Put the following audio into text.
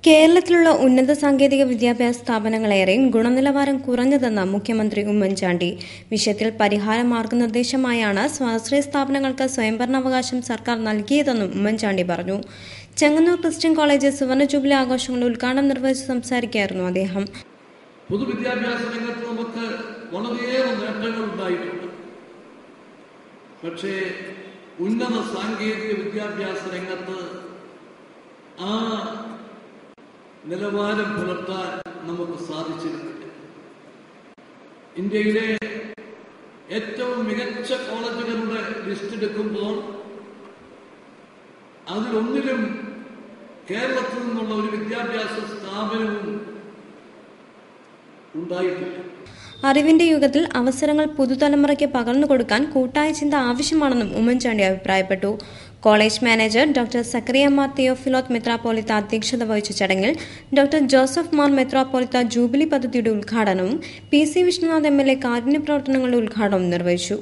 കേരളത്തിലുള്ള ഉന്നത സാങ്കേതിക വിദ്യാഭ്യാസ സ്ഥാപനങ്ങളേറെ ഗുണനിലവാരം കുറഞ്ഞതെന്ന് മുഖ്യമന്ത്രി ഉമ്മൻചാണ്ടി. വിഷയത്തിൽ പരിഹാര മാർഗനിർദ്ദേശമായാണ് സ്വാശ്രയ സ്ഥാപനങ്ങൾക്ക് സ്വയംഭരണാവകാശം സർക്കാർ നൽകിയതെന്നും ഉമ്മൻചാണ്ടി പറഞ്ഞു. ചെങ്ങന്നൂർ ക്രിസ്ത്യൻ കോളേജ് സുവർണ ജൂബിലി ആഘോഷങ്ങളുടെ ഉദ്ഘാടനം നിർവഹിച്ച് സംസാരിക്കുകയായിരുന്നു അദ്ദേഹം. പൊതുവിദ്യാഭ്യാസ രംഗത്ത് നമുക്ക് വളരെയേറെ നേട്ടങ്ങൾ ഉണ്ടായിട്ടുണ്ട്. പക്ഷേ ഉന്നത സാങ്കേതിക വിദ്യാഭ്യാസ രംഗത്ത് ആ നിലവാരം പുലർത്താൻ നമുക്ക് സാധിച്ചിരുന്നില്ല. ഇന്ത്യയിലെ ഏറ്റവും മികച്ച കോളേജുകളുടെ ലിസ്റ്റ് എടുക്കുമ്പോൾ അതിലൊന്നിലും കേരളത്തിൽ നിന്നുള്ള ഒരു വിദ്യാഭ്യാസ സ്ഥാപനവും ഉണ്ടായിട്ടില്ല. അറിവിന്റെ യുഗത്തിൽ അവസരങ്ങൾ പുതുതലമുറയ്ക്ക് പകർന്നു കൊടുക്കാൻ കൂട്ടായ ചിന്ത ആവശ്യമാണെന്നും ഉമ്മൻചാണ്ടി അഭിപ്രായപ്പെട്ടു. കോളേജ് മാനേജർ ഡോക്ടർ സക്കറിയ മാർ തിയോഫിലോത്ത് മെത്രാപ്പോലിത്ത അധ്യക്ഷത വഹിച്ച ചടങ്ങിൽ ഡോക്ടർ ജോസഫ് മാർ മെത്രാപ്പോലിത്ത ജൂബിലി പദ്ധതിയുടെ ഉദ്ഘാടനവും PC വിഷ്ണുനാഥ് MLA കാരുണ്യ പ്രവർത്തനങ്ങളുടെ ഉദ്ഘാടനവും നിർവഹിച്ചു.